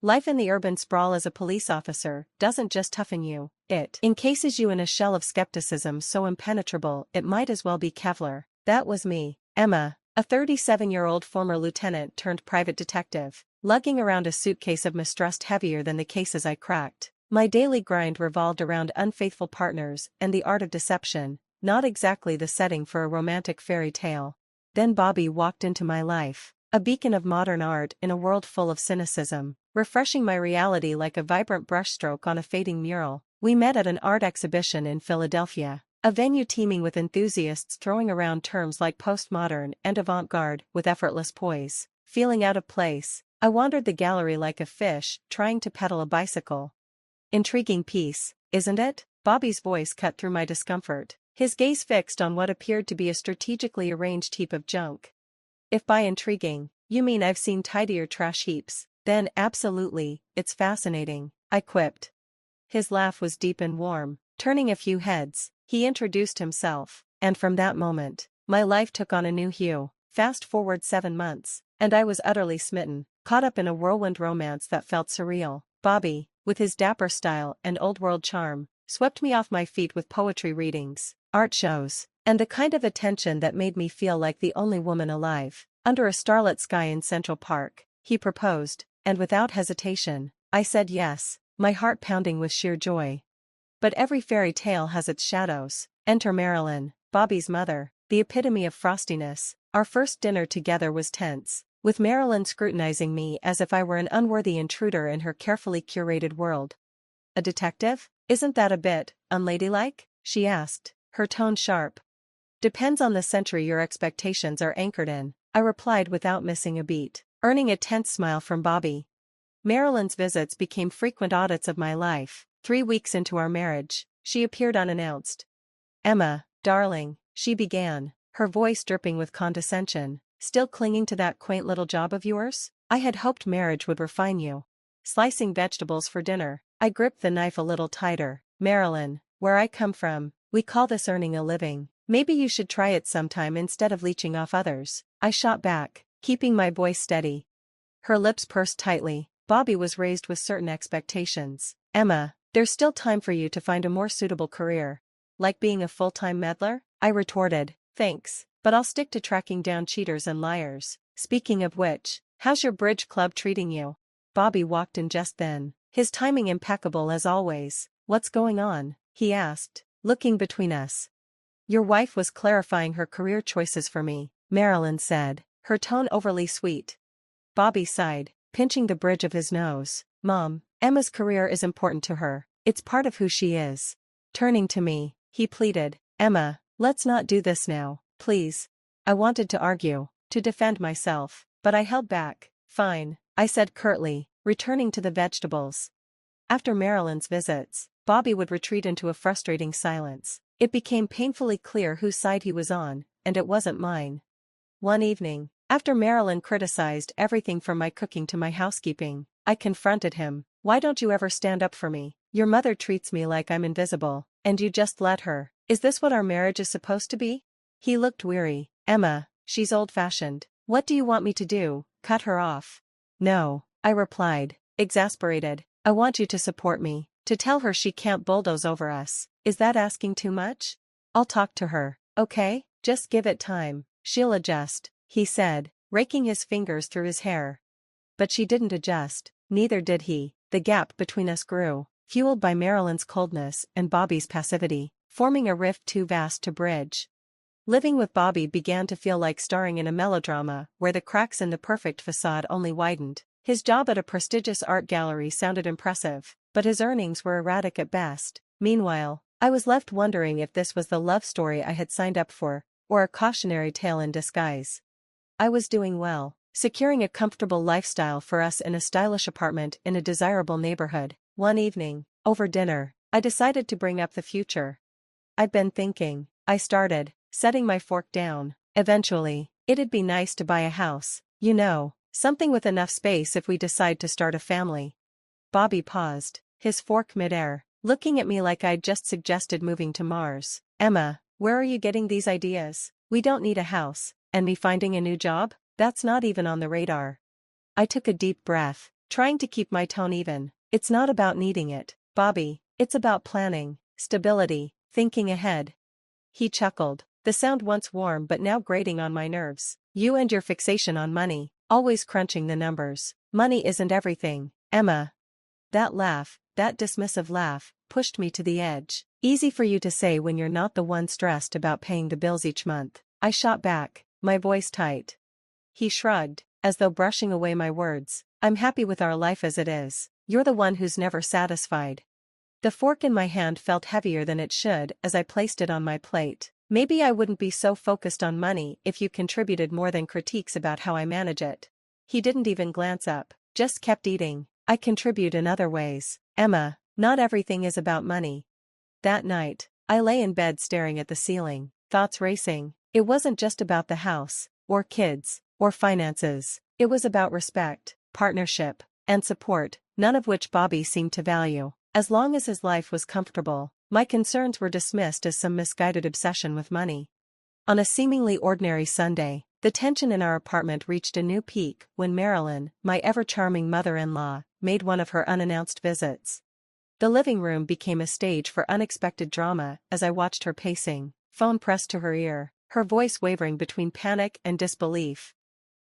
Life in the urban sprawl as a police officer doesn't just toughen you, it encases you in a shell of skepticism so impenetrable it might as well be Kevlar. That was me, Emma, a 37-year-old former lieutenant turned private detective, lugging around a suitcase of mistrust heavier than the cases I cracked. My daily grind revolved around unfaithful partners and the art of deception, not exactly the setting for a romantic fairy tale. Then Bobby walked into my life, a beacon of modern art in a world full of cynicism, refreshing my reality like a vibrant brushstroke on a fading mural. We met at an art exhibition in Philadelphia, a venue teeming with enthusiasts throwing around terms like postmodern and avant-garde with effortless poise. Feeling out of place, I wandered the gallery like a fish trying to pedal a bicycle. Intriguing piece, isn't it? Bobby's voice cut through my discomfort, his gaze fixed on what appeared to be a strategically arranged heap of junk. If by intriguing, you mean I've seen tidier trash heaps, then absolutely, it's fascinating, I quipped. His laugh was deep and warm, turning a few heads. He introduced himself, and from that moment, my life took on a new hue. Fast forward 7 months, and I was utterly smitten, caught up in a whirlwind romance that felt surreal. Bobby, with his dapper style and old-world charm, swept me off my feet with poetry readings, art shows, and the kind of attention that made me feel like the only woman alive. Under a starlit sky in Central Park, he proposed, and without hesitation, I said yes, my heart pounding with sheer joy. But every fairy tale has its shadows. Enter Marilyn, Bobby's mother, the epitome of frostiness. Our first dinner together was tense, with Marilyn scrutinizing me as if I were an unworthy intruder in her carefully curated world. A detective? Isn't that a bit unladylike? She asked, her tone sharp. Depends on the century your expectations are anchored in, I replied without missing a beat, earning a tense smile from Bobby. Marilyn's visits became frequent audits of my life. 3 weeks into our marriage, she appeared unannounced. Emma, darling, she began, her voice dripping with condescension, still clinging to that quaint little job of yours? I had hoped marriage would refine you. Slicing vegetables for dinner, I gripped the knife a little tighter. Marilyn, where I come from, we call this earning a living. Maybe you should try it sometime instead of leeching off others. I shot back, keeping my voice steady. Her lips pursed tightly. Bobby was raised with certain expectations. Emma, there's still time for you to find a more suitable career. Like being a full-time meddler? I retorted, thanks, but I'll stick to tracking down cheaters and liars. Speaking of which, how's your bridge club treating you? Bobby walked in just then, his timing impeccable as always. What's going on? He asked, looking between us. Your wife was clarifying her career choices for me, Marilyn said, her tone overly sweet. Bobby sighed, pinching the bridge of his nose. Mom, Emma's career is important to her. It's part of who she is. Turning to me, he pleaded, Emma, let's not do this now, please. I wanted to argue, to defend myself, but I held back. Fine, I said curtly, returning to the vegetables. After Marilyn's visits, Bobby would retreat into a frustrating silence. It became painfully clear whose side he was on, and it wasn't mine. One evening, after Marilyn criticized everything from my cooking to my housekeeping, I confronted him. Why don't you ever stand up for me? Your mother treats me like I'm invisible, and you just let her. Is this what our marriage is supposed to be? He looked weary. Emma, she's old-fashioned. What do you want me to do? Cut her off? No, I replied, exasperated. I want you to support me, to tell her she can't bulldoze over us. Is that asking too much? I'll talk to her, okay? Just give it time. She'll adjust, he said, raking his fingers through his hair. But she didn't adjust, neither did he. The gap between us grew, fueled by Marilyn's coldness and Bobby's passivity, forming a rift too vast to bridge. Living with Bobby began to feel like starring in a melodrama where the cracks in the perfect facade only widened. His job at a prestigious art gallery sounded impressive, but his earnings were erratic at best. Meanwhile, I was left wondering if this was the love story I had signed up for, or a cautionary tale in disguise. I was doing well, securing a comfortable lifestyle for us in a stylish apartment in a desirable neighborhood. One evening, over dinner, I decided to bring up the future. I'd been thinking, I started, setting my fork down. Eventually, it'd be nice to buy a house, you know, something with enough space if we decide to start a family. Bobby paused, his fork midair, looking at me like I'd just suggested moving to Mars. Emma, where are you getting these ideas? We don't need a house, and me finding a new job? That's not even on the radar. I took a deep breath. trying to keep my tone even. It's not about needing it, Bobby, it's about planning, stability, thinking ahead. He chuckled, the sound once warm but now grating on my nerves. You and your fixation on money, always crunching the numbers. Money isn't everything, Emma. That laugh, that dismissive laugh, pushed me to the edge. Easy for you to say when you're not the one stressed about paying the bills each month. I shot back, my voice tight. He shrugged, as though brushing away my words. I'm happy with our life as it is. You're the one who's never satisfied. The fork in my hand felt heavier than it should as I placed it on my plate. Maybe I wouldn't be so focused on money if you contributed more than critiques about how I manage it. He didn't even glance up, just kept eating. I contribute in other ways, Emma. Not everything is about money. That night, I lay in bed staring at the ceiling, thoughts racing. It wasn't just about the house, or kids, or finances. It was about respect, partnership, and support, none of which Bobby seemed to value. As long as his life was comfortable, my concerns were dismissed as some misguided obsession with money. On a seemingly ordinary Sunday, the tension in our apartment reached a new peak when Marilyn, my ever-charming mother-in-law, made one of her unannounced visits. The living room became a stage for unexpected drama as I watched her pacing, phone pressed to her ear, her voice wavering between panic and disbelief.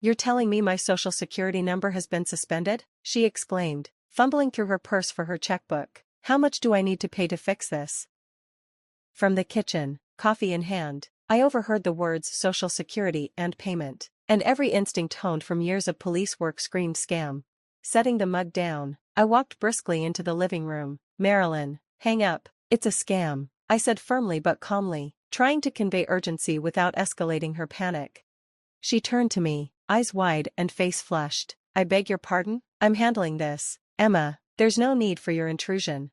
You're telling me my social security number has been suspended? She exclaimed, fumbling through her purse for her checkbook. How much do I need to pay to fix this? From the kitchen, coffee in hand, I overheard the words Social Security and payment, and every instinct honed from years of police work screamed scam. Setting the mug down, I walked briskly into the living room. Marilyn, hang up, it's a scam, I said firmly but calmly, trying to convey urgency without escalating her panic. She turned to me, eyes wide and face flushed. I beg your pardon? I'm handling this, Emma, there's no need for your intrusion.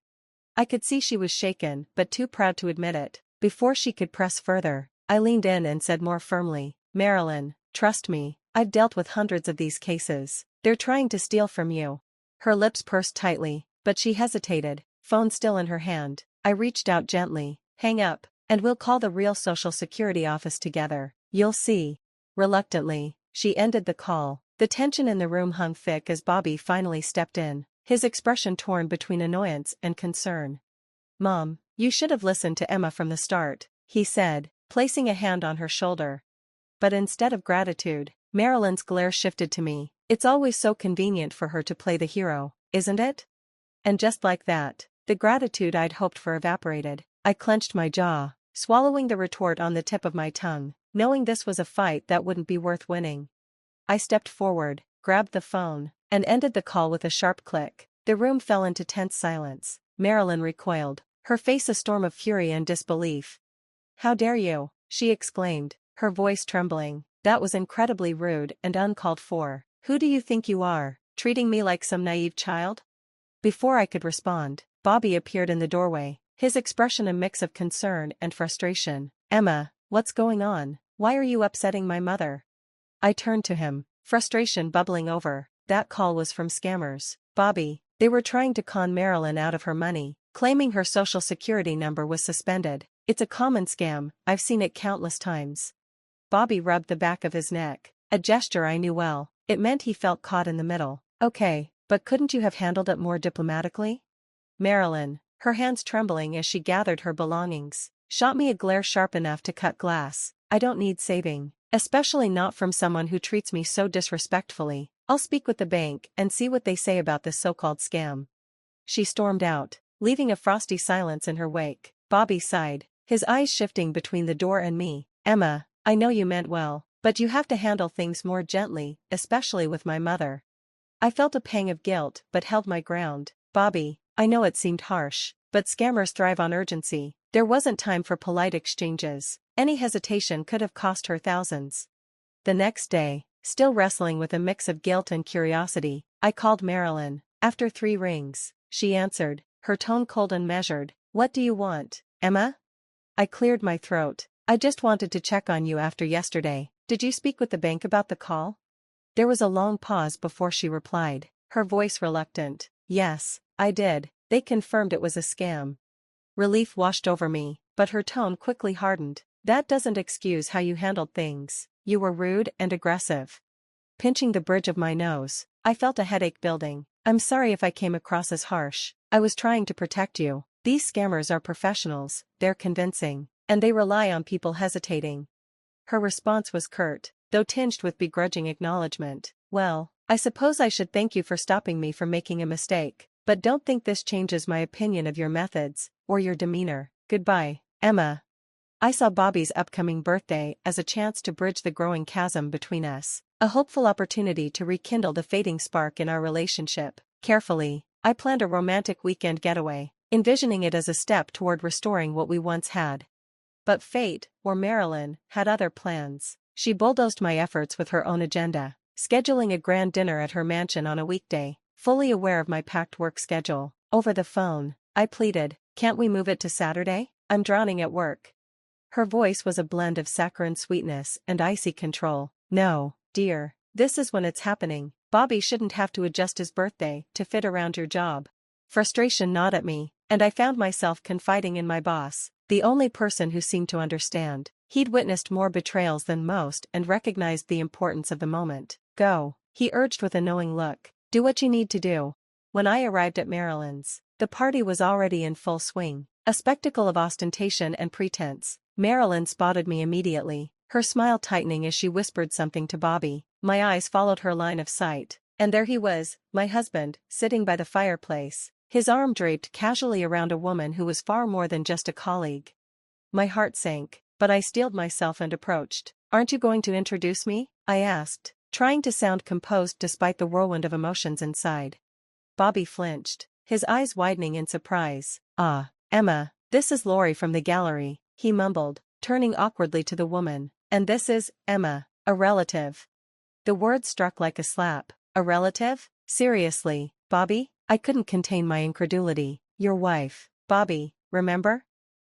I could see she was shaken but too proud to admit it. Before she could press further, I leaned in and said more firmly, Marilyn, trust me, I've dealt with hundreds of these cases. They're trying to steal from you. Her lips pursed tightly, but she hesitated, phone still in her hand. I reached out gently, hang up, and we'll call the real Social Security office together. You'll see. Reluctantly, she ended the call. The tension in the room hung thick as Bobby finally stepped in, his expression torn between annoyance and concern. Mom, you should have listened to Emma from the start, he said, placing a hand on her shoulder. But instead of gratitude, Marilyn's glare shifted to me. It's always so convenient for her to play the hero, isn't it? And just like that, the gratitude I'd hoped for evaporated. I clenched my jaw, swallowing the retort on the tip of my tongue, knowing this was a fight that wouldn't be worth winning. I stepped forward, grabbed the phone, and ended the call with a sharp click. The room fell into tense silence. Marilyn recoiled, her face a storm of fury and disbelief. How dare you? She exclaimed, her voice trembling. That was incredibly rude and uncalled for. Who do you think you are, treating me like some naive child? Before I could respond, Bobby appeared in the doorway, his expression a mix of concern and frustration. Emma, what's going on? Why are you upsetting my mother? I turned to him, frustration bubbling over. That call was from scammers, Bobby. They were trying to con Marilyn out of her money, claiming her social security number was suspended. It's a common scam, I've seen it countless times. Bobby rubbed the back of his neck, a gesture I knew well. It meant he felt caught in the middle. Okay, but couldn't you have handled it more diplomatically? Marilyn, her hands trembling as she gathered her belongings, shot me a glare sharp enough to cut glass. I don't need saving, especially not from someone who treats me so disrespectfully. I'll speak with the bank and see what they say about this so-called scam. She stormed out, leaving a frosty silence in her wake. Bobby sighed, his eyes shifting between the door and me. Emma, I know you meant well, but you have to handle things more gently, especially with my mother. I felt a pang of guilt but held my ground. Bobby, I know it seemed harsh, but scammers thrive on urgency. There wasn't time for polite exchanges. Any hesitation could have cost her thousands. The next day, still wrestling with a mix of guilt and curiosity, I called Marilyn. After 3 rings, she answered, her tone cold and measured. What do you want, Emma? I cleared my throat. I just wanted to check on you after yesterday. Did you speak with the bank about the call? There was a long pause before she replied, her voice reluctant. Yes, I did. They confirmed it was a scam. Relief washed over me, but her tone quickly hardened. That doesn't excuse how you handled things. You were rude and aggressive. Pinching the bridge of my nose, I felt a headache building. I'm sorry if I came across as harsh. I was trying to protect you. These scammers are professionals, they're convincing, and they rely on people hesitating. Her response was curt, though tinged with begrudging acknowledgement. Well, I suppose I should thank you for stopping me from making a mistake, but don't think this changes my opinion of your methods, or your demeanor. Goodbye, Emma. I saw Bobby's upcoming birthday as a chance to bridge the growing chasm between us, a hopeful opportunity to rekindle the fading spark in our relationship. Carefully, I planned a romantic weekend getaway, envisioning it as a step toward restoring what we once had. But fate, or Marilyn, had other plans. She bulldozed my efforts with her own agenda, scheduling a grand dinner at her mansion on a weekday, fully aware of my packed work schedule. Over the phone, I pleaded, "Can't we move it to Saturday? I'm drowning at work." Her voice was a blend of saccharine sweetness and icy control. "No, dear, this is when it's happening. Bobby shouldn't have to adjust his birthday to fit around your job." Frustration gnawed at me, and I found myself confiding in my boss, the only person who seemed to understand. He'd witnessed more betrayals than most and recognized the importance of the moment. "Go," he urged with a knowing look. "Do what you need to do." When I arrived at Marilyn's, the party was already in full swing, a spectacle of ostentation and pretense. Marilyn spotted me immediately, her smile tightening as she whispered something to Bobby. My eyes followed her line of sight, and there he was, my husband, sitting by the fireplace, his arm draped casually around a woman who was far more than just a colleague. My heart sank, but I steeled myself and approached. "Aren't you going to introduce me?" I asked, trying to sound composed despite the whirlwind of emotions inside. Bobby flinched, his eyes widening in surprise. "Ah, Emma, this is Lori from the gallery," he mumbled, turning awkwardly to the woman. "And this is, Emma, a relative." The word struck like a slap. A relative? Seriously, Bobby? I couldn't contain my incredulity. "Your wife, Bobby, remember?"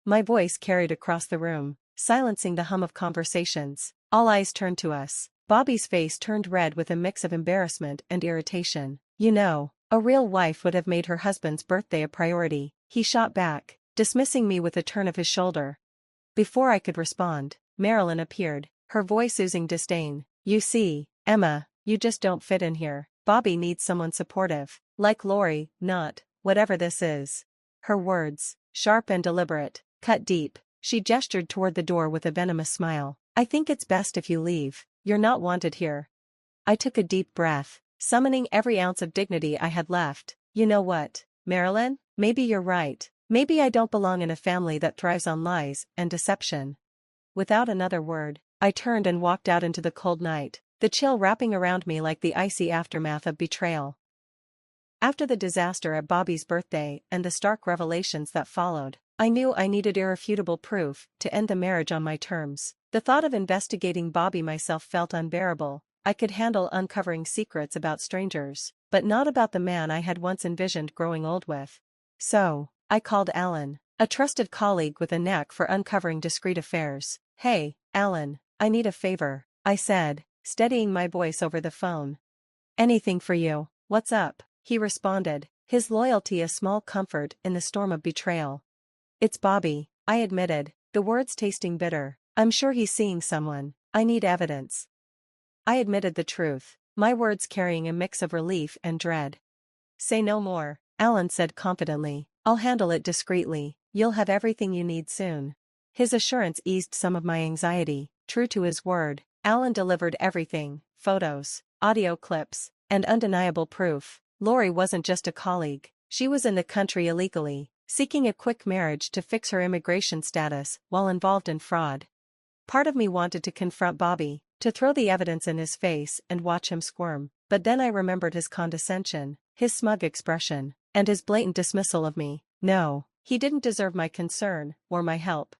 My voice carried across the room, silencing the hum of conversations. All eyes turned to us. Bobby's face turned red with a mix of embarrassment and irritation. "You know, a real wife would have made her husband's birthday a priority," he shot back, dismissing me with a turn of his shoulder. Before I could respond, Marilyn appeared, her voice oozing disdain. "You see, Emma, you just don't fit in here. Bobby needs someone supportive, like Lori, not, whatever this is." Her words, sharp and deliberate, cut deep. She gestured toward the door with a venomous smile. "I think it's best if you leave. You're not wanted here." I took a deep breath, summoning every ounce of dignity I had left. "You know what, Marilyn? Maybe you're right. Maybe I don't belong in a family that thrives on lies and deception." Without another word, I turned and walked out into the cold night, the chill wrapping around me like the icy aftermath of betrayal. After the disaster at Bobby's birthday and the stark revelations that followed, I knew I needed irrefutable proof to end the marriage on my terms. The thought of investigating Bobby myself felt unbearable. I could handle uncovering secrets about strangers, but not about the man I had once envisioned growing old with. So, I called Alan, a trusted colleague with a knack for uncovering discreet affairs. "Hey, Alan, I need a favor," I said, steadying my voice over the phone. "Anything for you. What's up?" he responded, his loyalty a small comfort in the storm of betrayal. "It's Bobby," I admitted, the words tasting bitter. "I'm sure he's seeing someone. I need evidence." I admitted the truth, my words carrying a mix of relief and dread. "Say no more," Alan said confidently. "I'll handle it discreetly. You'll have everything you need soon." His assurance eased some of my anxiety. True to his word, Alan delivered everything: photos, audio clips, and undeniable proof. Lori wasn't just a colleague, she was in the country illegally, seeking a quick marriage to fix her immigration status while involved in fraud. Part of me wanted to confront Bobby, to throw the evidence in his face and watch him squirm, but then I remembered his condescension, his smug expression, and his blatant dismissal of me. No, he didn't deserve my concern, or my help.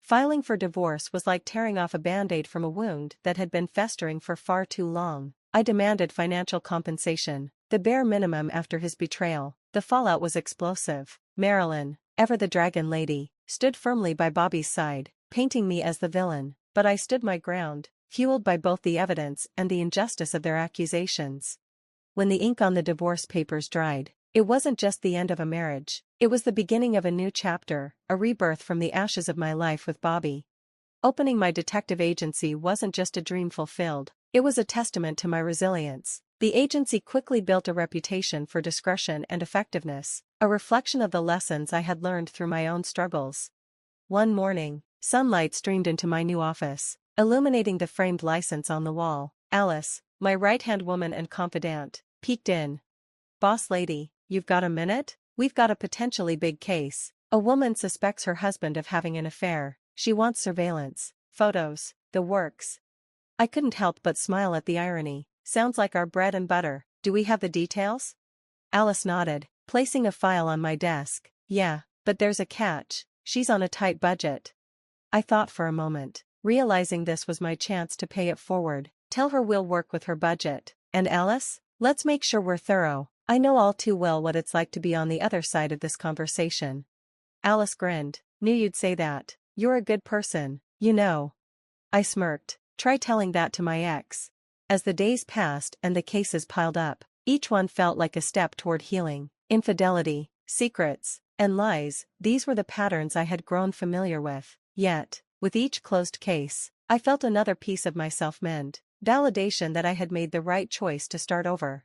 Filing for divorce was like tearing off a band-aid from a wound that had been festering for far too long. I demanded financial compensation, the bare minimum after his betrayal. The fallout was explosive. Marilyn, ever the dragon lady, stood firmly by Bobby's side, painting me as the villain, but I stood my ground, fueled by both the evidence and the injustice of their accusations. When the ink on the divorce papers dried, it wasn't just the end of a marriage, it was the beginning of a new chapter, a rebirth from the ashes of my life with Bobby. Opening my detective agency wasn't just a dream fulfilled, it was a testament to my resilience. The agency quickly built a reputation for discretion and effectiveness, a reflection of the lessons I had learned through my own struggles. One morning, sunlight streamed into my new office, illuminating the framed license on the wall. Alice, my right-hand woman and confidant, peeked in. "Boss lady, you've got a minute? We've got a potentially big case. A woman suspects her husband of having an affair. She wants surveillance, photos, the works." I couldn't help but smile at the irony. "Sounds like our bread and butter. Do we have the details?" Alice nodded, placing a file on my desk. "Yeah, but there's a catch. She's on a tight budget." I thought for a moment, realizing this was my chance to pay it forward. "Tell her we'll work with her budget. And Alice, let's make sure we're thorough. I know all too well what it's like to be on the other side of this conversation." Alice grinned. "Knew you'd say that. You're a good person, you know." I smirked. "Try telling that to my ex." As the days passed and the cases piled up, each one felt like a step toward healing. Infidelity, secrets, and lies, these were the patterns I had grown familiar with. Yet, with each closed case, I felt another piece of myself mend, validation that I had made the right choice to start over.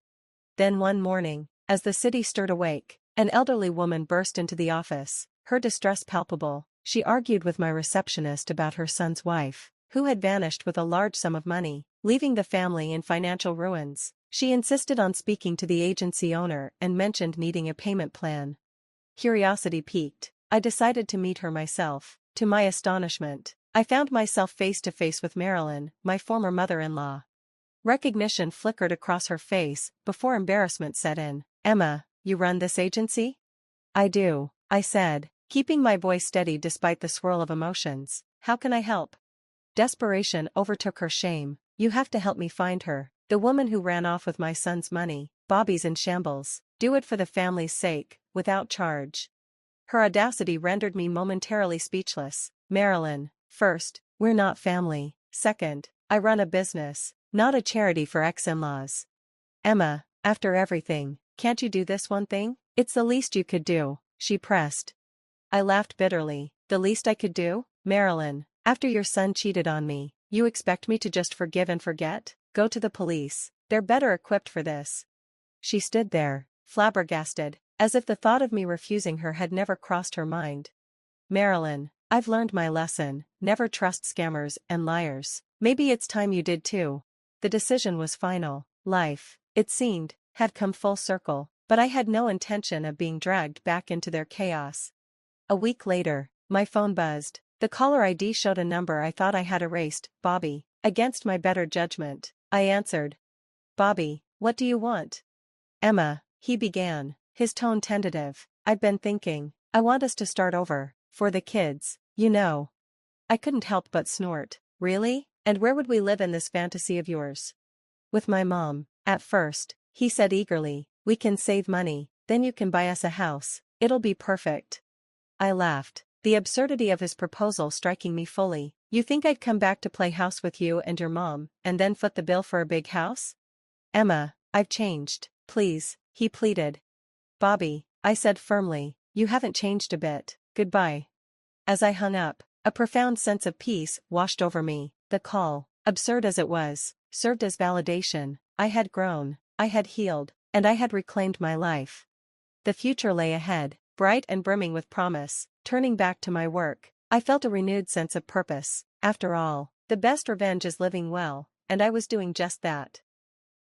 Then one morning, as the city stirred awake, an elderly woman burst into the office, her distress palpable. She argued with my receptionist about her son's wife, who had vanished with a large sum of money, leaving the family in financial ruins. She insisted on speaking to the agency owner and mentioned needing a payment plan. Curiosity piqued, I decided to meet her myself. To my astonishment, I found myself face to face with Marilyn, my former mother-in-law. Recognition flickered across her face before embarrassment set in. "Emma, you run this agency?" "I do," I said, keeping my voice steady despite the swirl of emotions. "How can I help?" Desperation overtook her shame. "You have to help me find her. The woman who ran off with my son's money. Bobby's in shambles. Do it for the family's sake, without charge." Her audacity rendered me momentarily speechless. "Marilyn, first, we're not family. Second, I run a business, not a charity for ex-in-laws." "Emma, after everything, can't you do this one thing? It's the least you could do," she pressed. I laughed bitterly. "The least I could do? Marilyn, after your son cheated on me, you expect me to just forgive and forget? Go to the police. They're better equipped for this." She stood there, flabbergasted, as if the thought of me refusing her had never crossed her mind. "Marilyn, I've learned my lesson. Never trust scammers and liars. Maybe it's time you did too." The decision was final. Life, it seemed, had come full circle, but I had no intention of being dragged back into their chaos. A week later, my phone buzzed. The caller ID showed a number I thought I had erased. "Bobby." Against my better judgment, I answered. "Bobby, what do you want?" "Emma," he began, his tone tentative. "I've been thinking. I want us to start over. For the kids, you know." I couldn't help but snort. "Really? And where would we live in this fantasy of yours?" "With my mom, at first," he said eagerly. "We can save money, then you can buy us a house. It'll be perfect." I laughed, the absurdity of his proposal striking me fully. "You think I'd come back to play house with you and your mom, and then foot the bill for a big house?" "Emma, I've changed. Please," he pleaded. "Bobby," I said firmly, "you haven't changed a bit. Goodbye." As I hung up, a profound sense of peace washed over me. The call, absurd as it was, served as validation. I had grown, I had healed, and I had reclaimed my life. The future lay ahead, bright and brimming with promise. Turning back to my work, I felt a renewed sense of purpose. After all, the best revenge is living well, and I was doing just that.